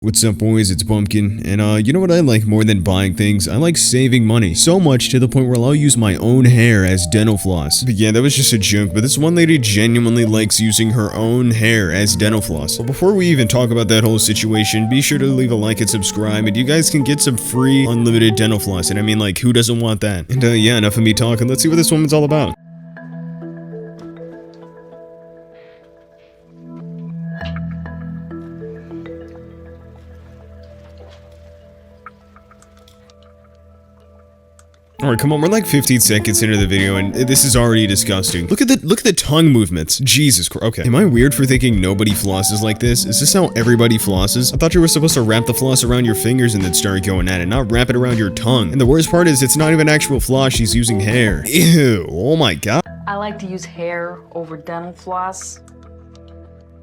What's up, boys? It's Bumpkin, and you know what I like more than buying things? I like saving money. So much to the point where I'll use my own hair as dental floss. But yeah, that was just a joke, but this one lady genuinely likes using her own hair as dental floss. But before we even talk about that whole situation, be sure to leave a like and subscribe, and you guys can get some free, unlimited dental floss. And I mean, like, who doesn't want that? And yeah, enough of me talking. Let's see what this woman's all about. Alright, come on, we're like 15 seconds into the video and this is already disgusting. Look at the tongue movements. Jesus Christ. Okay. Am I weird for thinking nobody flosses like this? Is this how everybody flosses? I thought you were supposed to wrap the floss around your fingers and then start going at it, not wrap it around your tongue. And the worst part is it's not even actual floss, she's using hair. Ew, oh my god. I like to use hair over dental floss.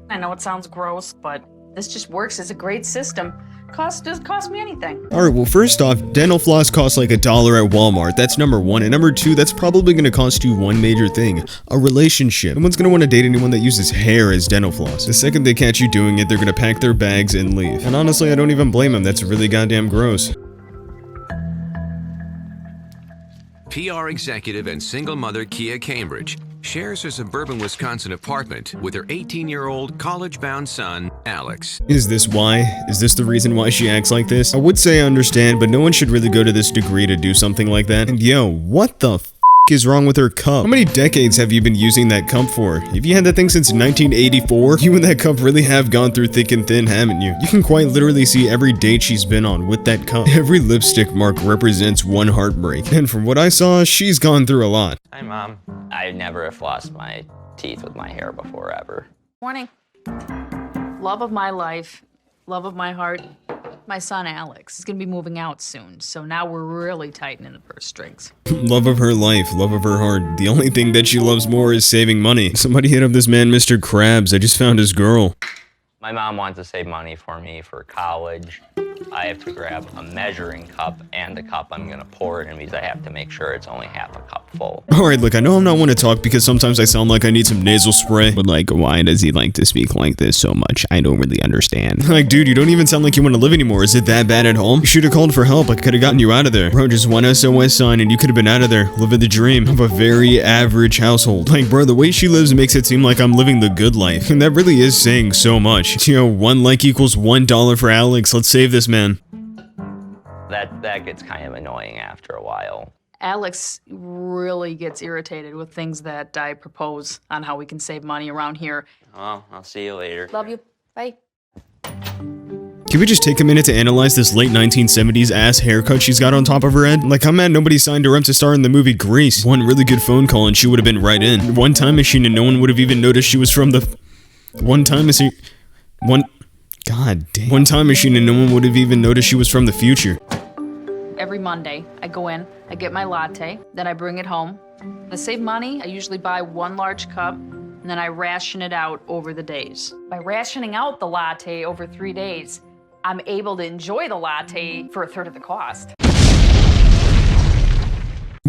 I know it sounds gross, but this just works as a great system. Doesn't cost me anything. Alright, well first off, dental floss costs like $1 at Walmart. That's number one. And number two, that's probably gonna cost you one major thing. A relationship. No one's gonna want to date anyone that uses hair as dental floss. The second they catch you doing it, they're gonna pack their bags and leave. And honestly, I don't even blame them. That's really goddamn gross. PR executive and single mother Kia Cambridge shares her suburban Wisconsin apartment with her 18-year-old college-bound son, Alex. Is this why? Is this the reason why she acts like this? I would say I understand, but no one should really go to this degree to do something like that. And yo, what the f is wrong with her cup? How many decades have you been using that cup for? If you had that thing since 1984, you and that cup really have gone through thick and thin, haven't you? You can quite literally see every date she's been on with that cup. Every lipstick mark represents one heartbreak. And from what I saw, she's gone through a lot. Hi, Mom. I never have flossed my teeth with my hair before, ever. Morning. Love of my life, love of my heart, my son Alex is gonna be moving out soon, so now we're really tightening the purse strings. Love of her life, love of her heart. The only thing that she loves more is saving money. Somebody hit up this man, Mr. Krabs. I just found his girl. My mom wants to save money for me for college. I have to grab a measuring cup and the cup I'm gonna pour it in because I have to make sure it's only half a cup full. Alright, look, I know I'm not one to talk because sometimes I sound like I need some nasal spray. But like, why does he like to speak like this so much? I don't really understand. Like, dude, you don't even sound like you want to live anymore. Is it that bad at home? You should have called for help. I could have gotten you out of there. Bro, just one SOS sign and you could have been out of there. Living the dream of a very average household. Like, bro, the way she lives makes it seem like I'm living the good life. And that really is saying so much. You know, one like equals $1 for Alex. Let's save this man. That gets kind of annoying after a while. Alex really gets irritated with things that I propose on how we can save money around here. Well, I'll see you later. Love you. Bye. Can we just take a minute to analyze this late 1970s ass haircut she's got on top of her head? Like, I'm mad nobody signed her up to star in the movie Grease. One really good phone call and she would have been right in. One time machine and no one would have even noticed she was from the... One time machine... God damn. One time machine and no one would have even noticed she was from the future. Every Monday, I go in, I get my latte, then I bring it home. To save money, I usually buy one large cup, and then I ration it out over the days. By rationing out the latte over 3 days, I'm able to enjoy the latte for a third of the cost.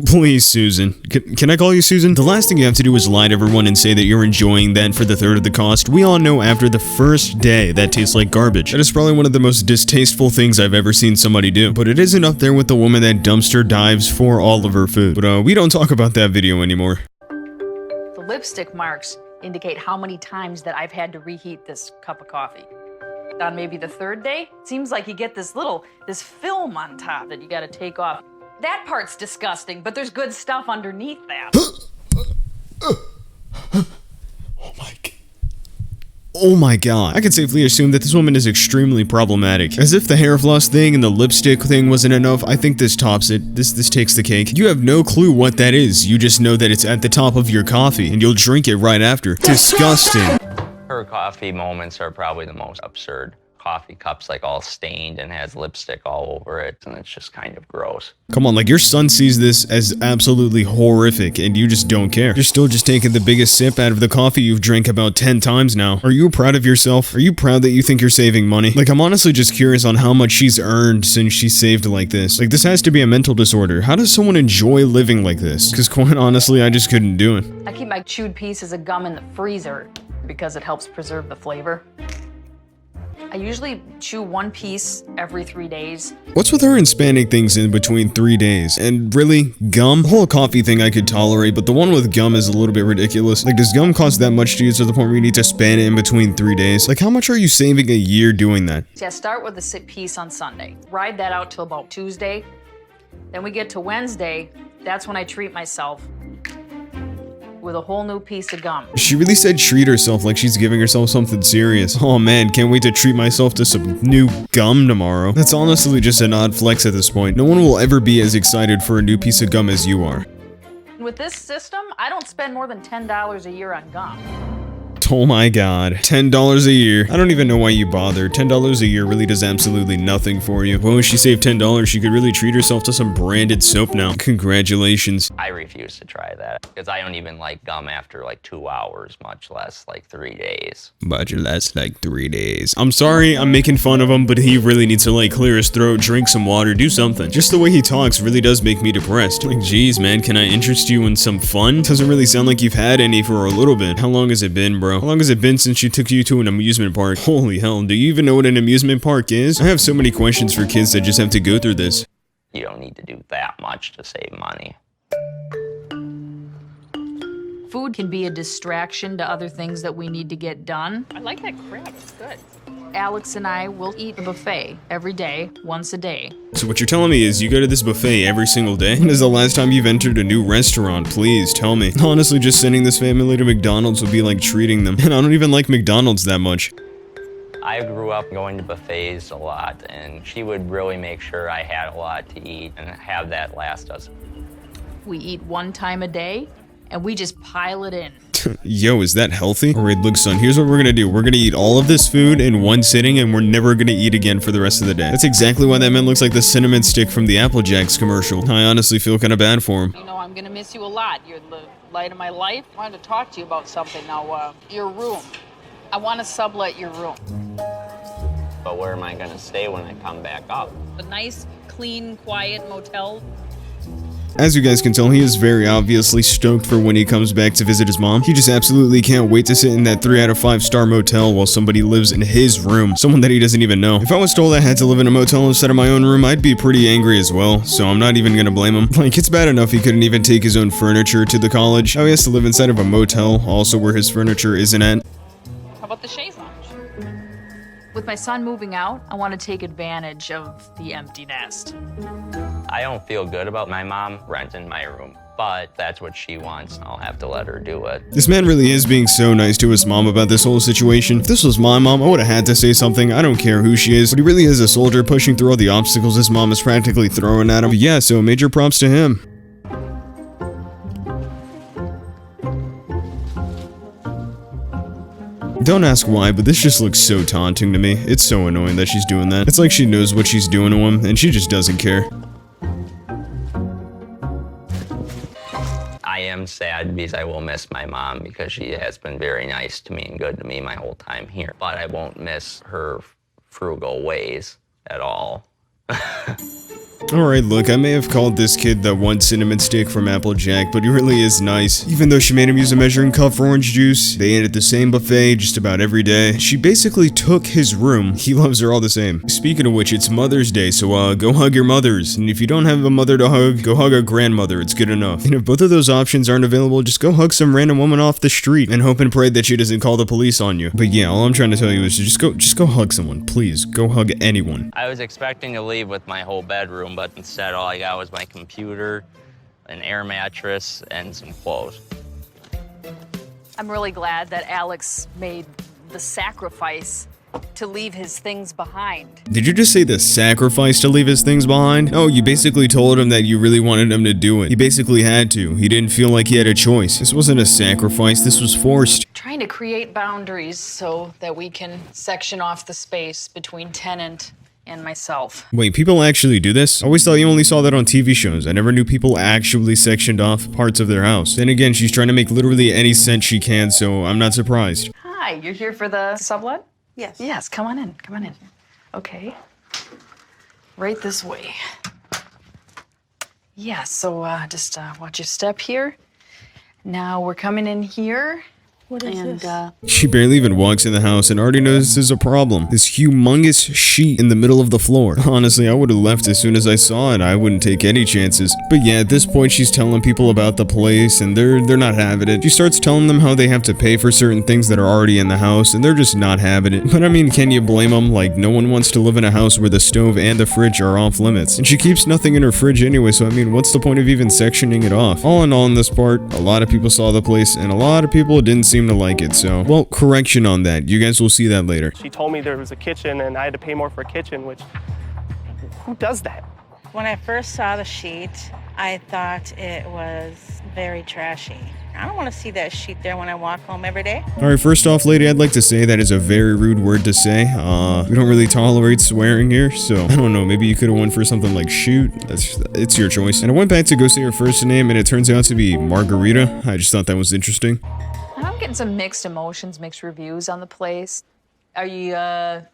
Please, Susan. Can I call you Susan? The last thing you have to do is lie to everyone and say that you're enjoying that for the third of the cost. We all know after the first day that tastes like garbage. That is probably one of the most distasteful things I've ever seen somebody do. But it isn't up there with the woman that dumpster dives for all of her food. But we don't talk about that video anymore. The lipstick marks indicate how many times that I've had to reheat this cup of coffee. On maybe the third day, it seems like you get this film on top that you gotta take off. That part's disgusting, but there's good stuff underneath that. Oh my god. I can safely assume that this woman is extremely problematic. As if the hair floss thing and the lipstick thing wasn't enough, I think this tops it. This takes the cake. You have no clue what that is. You just know that it's at the top of your coffee, and you'll drink it right after. Disgusting. Her coffee moments are probably the most absurd. Coffee cups like all stained and has lipstick all over it, and it's just kind of gross. Come on, like your son sees this as absolutely horrific and you just don't care. You're still just taking the biggest sip out of the coffee you've drank about 10 times now. Are you proud of yourself? Are you proud that you think you're saving money? Like, I'm honestly just curious on how much she's earned since she saved like this. Like, this has to be a mental disorder. How does someone enjoy living like this? Because quite honestly, I just couldn't do it. I keep my chewed pieces of gum in the freezer because it helps preserve the flavor. I usually chew one piece every 3 days. What's with her and spanning things in between 3 days? And really, gum? The whole coffee thing I could tolerate, but the one with gum is a little bit ridiculous. Like, does gum cost that much to you to the point where you need to span it in between 3 days? Like, how much are you saving a year doing that? See, I start with a piece on Sunday, ride that out till about Tuesday. Then we get to Wednesday, that's when I treat myself with a whole new piece of gum. She really said treat herself like she's giving herself something serious. Oh man, can't wait to treat myself to some new gum tomorrow. That's honestly just an odd flex at this point. No one will ever be as excited for a new piece of gum as you are. With this system, I don't spend more than $10 a year on gum. Oh my god, $10 a year. I don't even know why you bother. $10 a year really does absolutely nothing for you. Well, when she saved $10, she could really treat herself to some branded soap now. Congratulations. I refuse to try that because I don't even like gum after like 2 hours, much less like 3 days. Much less like 3 days. I'm sorry, I'm making fun of him, but he really needs to like clear his throat, drink some water, do something. Just the way he talks really does make me depressed. Like, geez, man, can I interest you in some fun? Doesn't really sound like you've had any for a little bit. How long has it been, bro? How long has it been since she took you to an amusement park? Holy hell, do you even know what an amusement park is? I have so many questions for kids that just have to go through this. You don't need to do that much to save money. Food can be a distraction to other things that we need to get done. I like that crab, it's good. Alex and I will eat a buffet every day, once a day. So what you're telling me is you go to this buffet every single day? When is the last time you've entered a new restaurant? Please tell me. Honestly, just sending this family to McDonald's would be like treating them. And I don't even like McDonald's that much. I grew up going to buffets a lot, and she would really make sure I had a lot to eat and have that last us. We eat one time a day, and we just pile it in. Yo, is that healthy? Alright, look son, here's what we're gonna do. We're gonna eat all of this food in one sitting and we're never gonna eat again for the rest of the day. That's exactly why that man looks like the cinnamon stick from the Apple Jacks commercial. I honestly feel kind of bad for him. You know, I'm gonna miss you a lot. You're the light of my life. I wanted to talk to you about something now. Your room. I want to sublet your room. But where am I gonna stay when I come back up? A nice, clean, quiet motel. As you guys can tell, he is very obviously stoked for when he comes back to visit his mom. He just absolutely can't wait to sit in that 3 out of 5 star motel while somebody lives in his room. Someone that he doesn't even know. If I was told I had to live in a motel instead of my own room, I'd be pretty angry as well, so I'm not even gonna blame him. Like, it's bad enough he couldn't even take his own furniture to the college. Now he has to live inside of a motel, also where his furniture isn't at. How about the chaise lounge? With my son moving out, I want to take advantage of the empty nest. I don't feel good about my mom renting my room, but that's what she wants. I'll have to let her do it. This man really is being so nice to his mom about this whole situation. If this was my mom, I would have had to say something. I don't care who she is, but he really is a soldier pushing through all the obstacles his mom is practically throwing at him. But yeah, so major props to him. Don't ask why, but this just looks so taunting to me. It's so annoying that she's doing that. It's like she knows what she's doing to him, and she just doesn't care. I am sad because I will miss my mom because she has been very nice to me and good to me my whole time here. But I won't miss her frugal ways at all. Alright, look, I may have called this kid the one cinnamon stick from Applejack, but he really is nice. Even though she made him use a measuring cup for orange juice, they ate at the same buffet just about every day. She basically took his room. He loves her all the same. Speaking of which, it's Mother's Day, so go hug your mothers. And if you don't have a mother to hug, go hug a grandmother. It's good enough. And if both of those options aren't available, just go hug some random woman off the street and hope and pray that she doesn't call the police on you. But yeah, all I'm trying to tell you is just go hug someone. Please, go hug anyone. I was expecting to leave with my whole bedroom, but instead all I got was my computer, an air mattress, and some clothes. I'm really glad that Alex made the sacrifice to leave his things behind. Did you just say the sacrifice to leave his things behind? Oh, you basically told him that you really wanted him to do it. He basically had to. He didn't feel like he had a choice. This wasn't a sacrifice, this was forced. Trying to create boundaries so that we can section off the space between tenant and myself. Wait, people actually do this? I always thought you only saw that on TV shows. I never knew people actually sectioned off parts of their house. Then again, she's trying to make literally any sense she can, so I'm not surprised. Hi, you're here for the sublet? Yes. Yes, come on in, come on in. Okay. Right this way. Yeah, so just watch your step here. Now we're coming in here, What is And this? She barely even walks in the house and already notices a problem. This humongous sheet in the middle of the floor. Honestly, I would have left as soon as I saw it. I wouldn't take any chances. But yeah, at this point, she's telling people about the place and they're not having it. She starts telling them how they have to pay for certain things that are already in the house and they're just not having it. But I mean, can you blame them? Like, no one wants to live in a house where the stove and the fridge are off limits. And she keeps nothing in her fridge anyway, so I mean, what's the point of even sectioning it off? All in all, in this part, a lot of people saw the place and a lot of people didn't seem to like it. So, well, correction on that. You guys will see that later. She told me there was a kitchen and I had to pay more for a kitchen, which, who does that? When I first saw the sheet, I thought it was very trashy. I don't want to see that sheet there when I walk home every day. Alright, first off, lady, I'd like to say that is a very rude word to say. We don't really tolerate swearing here, so I don't know, maybe you could have went for something like shoot. It's your choice. And I went back to go say her first name, and it turns out to be Margarita. I just thought that was interesting. I'm getting some mixed emotions, mixed reviews on the place. Are you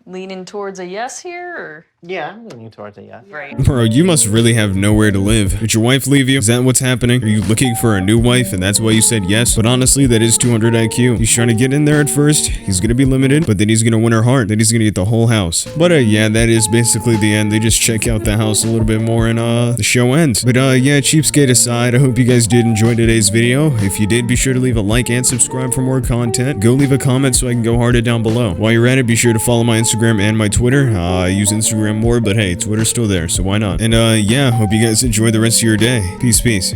leaning towards a yes here, or? Yeah, I'm leaning towards it, yeah. Right. Bro, you must really have nowhere to live. Did your wife leave you? Is that what's happening? Are you looking for a new wife and that's why you said yes? But honestly, that is 200 IQ. He's trying to get in there at first. He's gonna be limited, but then he's gonna win her heart. Then he's gonna get the whole house. But yeah, that is basically the end. They just check out the house a little bit more and the show ends. But yeah, cheapskate aside, I hope you guys did enjoy today's video. If you did, be sure to leave a like and subscribe for more content. Go leave a comment so I can go hard it down below. While you're at it, be sure to follow my Instagram and my Twitter. I use Instagram more, but hey, Twitter's still there, so why not? And yeah, hope you guys enjoy the rest of your day. Peace.